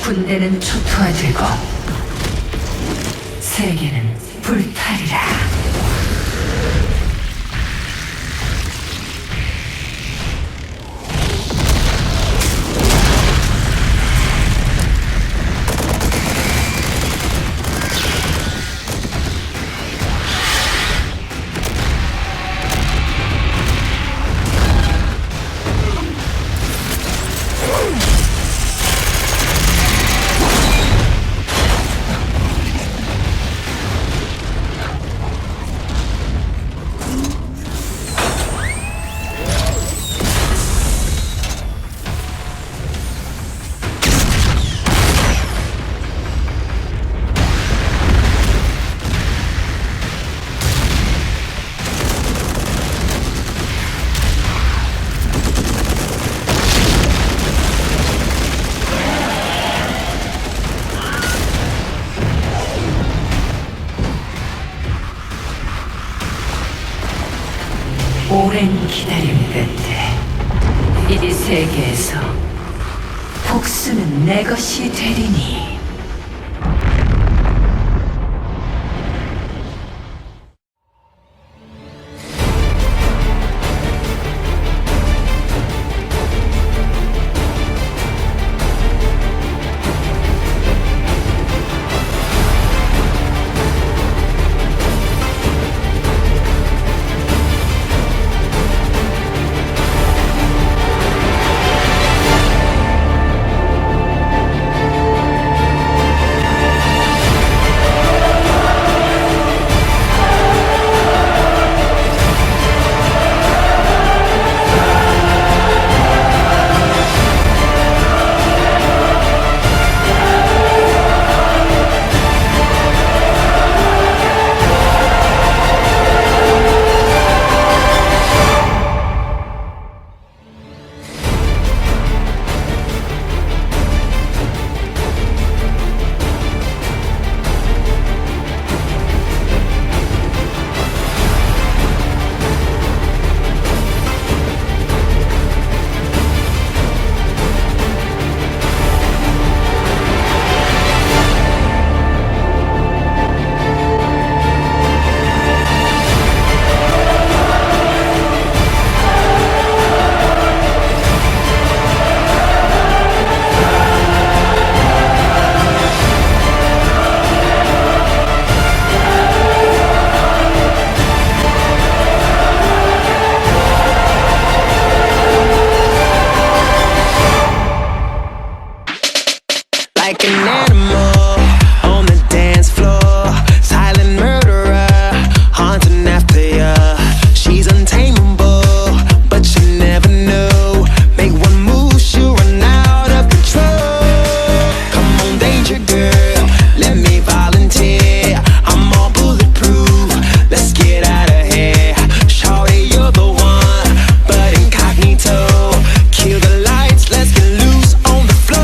군대는 초토화되고 세계는 불타리라. 오랜 기다림 끝에 이 세계에서 복수는 내 것이 되리니. Like an animal on the dance floor, silent murderer, haunting after ya. She's untamable, but you never know. Make one move, she'll run out of control. Come on, danger girl, let me volunteer. I'm all bulletproof, let's get out of here. Shawty, you're the one, but incognito. Kill the lights, let's get loose on the floor.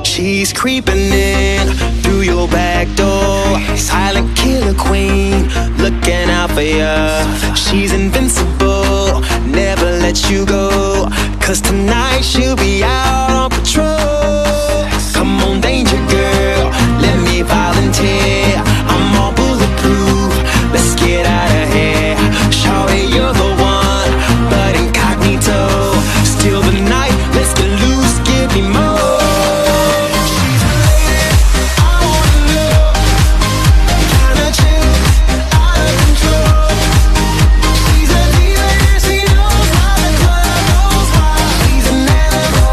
She's creeping in through your back door. Silent killer queen, looking out for ya. She's invincible, never let you go. 'cause tonight she'll be out on patrol. Come on, danger girl, let me volunteer. I'm all bulletproof, let's get out of here. Shawty, you're the one, but incognito. Steal the night, let's get loose, give me more. She's a lady, I wanna know. Kinda chill, out of control. She's a diva, and she knows how the club goes wild. She's an animal.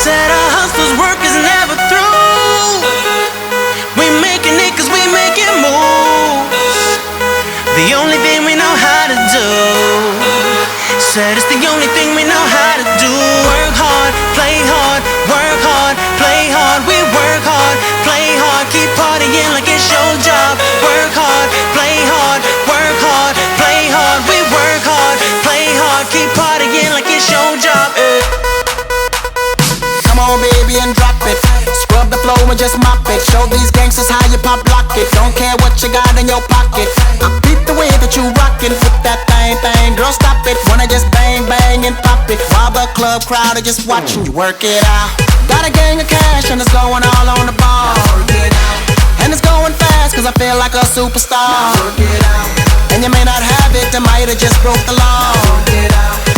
Said our hustler's work is never through. We making it 'cause we making moves. The only thing we know how to do. Said it's the only thing we know how to do. Work hard, play hard, work hard, play hard. We work hard, play hard, keep partying like it's your job. Work hard, play hard, work hard, play hard. We work hard, play hard, keep partying like it's your job. Come on, baby, and drop it. Scrub the floor and just mop it. Show these gangsters how you pop lock it. Don't care what you got in your pocket. I beat the way that you rockin' with that thing. Girl, stop it. Wanna just bang, bang, and pop it. While the club crowd are just watching you work it out. Got a gang of cash and it's going all on the ball. And it's going fast 'cause I feel like a superstar. And you may not have it, I might have just broke the law.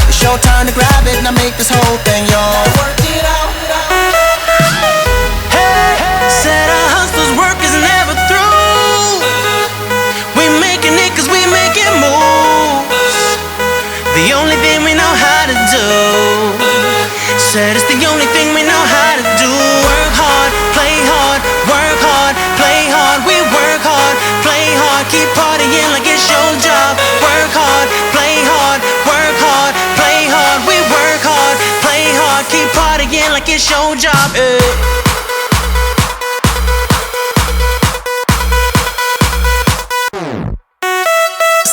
It's your turn to grab it and I make this whole thing yours. Work it out. Hey, said our hustler's work is never through. We making it 'cause we making moves. The only thing we know how to do. Said it's the only thing we know how to do. Work hard, play hard, work hard, play hard. We work hard, play hard, keep partying like it's your job. Work hard, play hard, work hard, play hard. We work hard, play hard, keep partying like it's your job.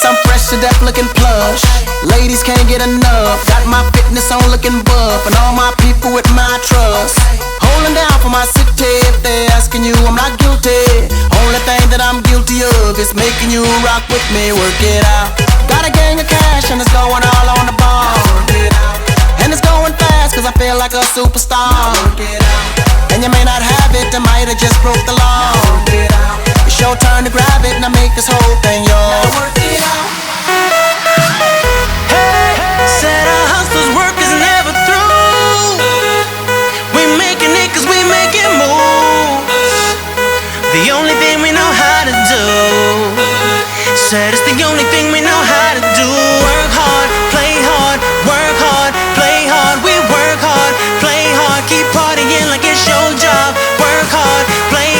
Some fresh to death looking plush. Ladies can't get enough. Got my fitness on looking buff. And all my people with my trust. Holding down for my city. If they're asking you, I'm not guilty. Only thing that I'm guilty of is making you rock with me. Work it out. Got a gang of cash and it's going all on the ball. And it's going fast 'cause I feel like a superstar. And you may not have it, I might have just broke the law. It's your turn to grab it and I make this whole thing yours. Hey, said our hustler's work is never through. We making it 'cause we making moves. The only thing we know how to do. Said it's the only thing we know how to do. Work hard, play hard, work hard, play hard. We work hard, play hard, keep partying like it's your job. Work hard, play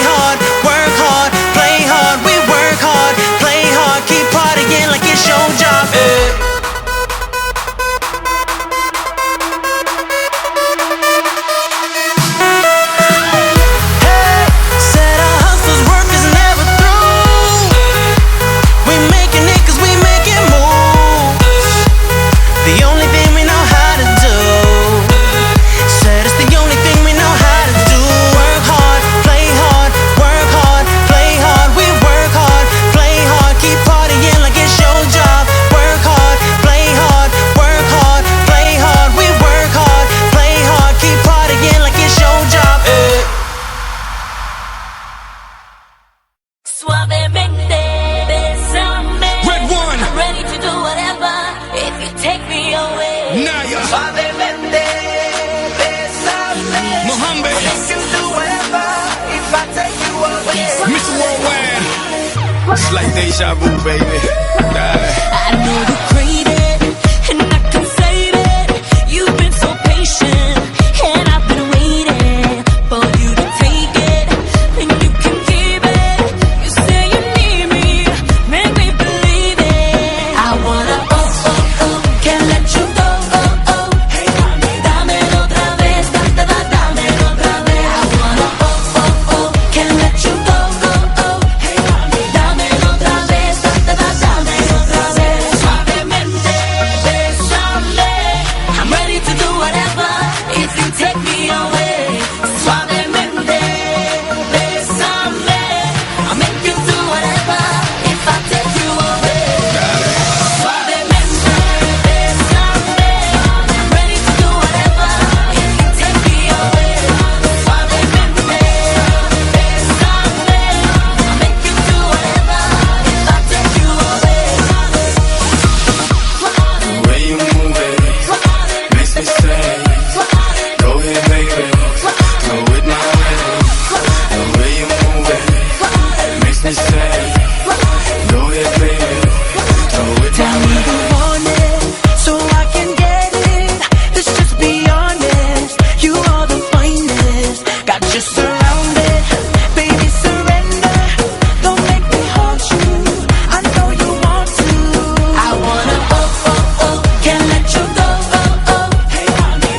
It's like deja vu, baby. I know you're crazy, and I can save it. You've been so patient, and I've been waiting for you to take it, and you can keep it. You say you need me, make me believe it. I wanna can't let you go. Dámelo otra vez, dámelo otra vez. I wanna can't let you go. Dámelo otra vez, dámelo otra vez. Suavemente, bésame. I'm ready to do whatever if you take me away. Suavemente, bésame. I'll make you do whatever if I take you away. Suavemente, bésame. I'm ready to do whatever if you take me away. Suavemente, bésame. I'll make you do whatever if I take you away. The way you move it makes me say, go ahead, baby, go with my way. The way you move it makes me say, go ahead, baby, go with my Tell me way. you want it, so I can get it. Let's just be honest, you are the finest. Got you surrounded, baby surrender. Don't make me haunt you, I know you want to. I wanna can't let you go.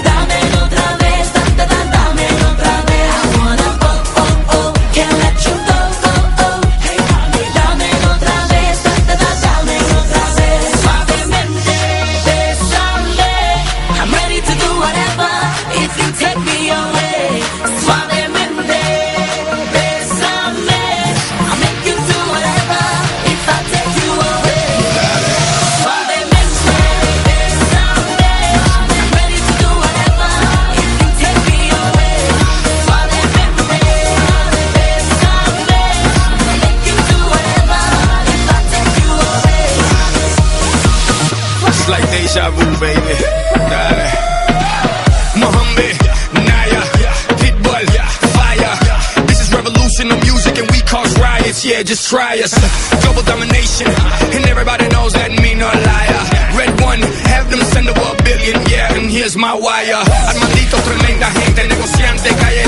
Dámelo otra vez, dámelo otra vez. I wanna can't let you go. Dámelo otra vez, dámelo otra vez. Suavemente, bésame. I'm ready to do whatever if you take me away. Suavemente, bésame. I'll make you do whatever if I take you away. Suavemente, bésame. I'm ready to do whatever if you take me away. Suavemente, bésame. I'll make you do whatever if I take you away. It's like deja vu, baby. Dale. Mohammed, Naya, Pitbull, fire. This is revolution of music and we cause riots. Yeah, just try us. Global domination, and everybody knows that me no liar. Red one, have them send over $1 billion. Yeah, and here's my wire. Armandito, tremenda gente, negociante, calle